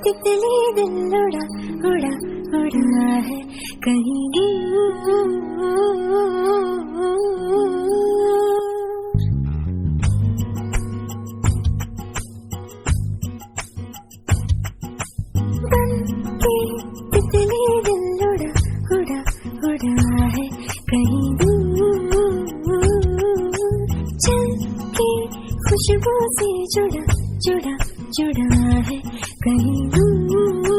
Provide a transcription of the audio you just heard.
तितली दिल उड़ा उड़ा उड़ा है कहीं दूर। बन के तितली दिल उड़ा उड़ा उड़ा है कहीं दूर। चल के खुशबू से जुड़ा जुड़ा जुड़ा है कहीं दूर।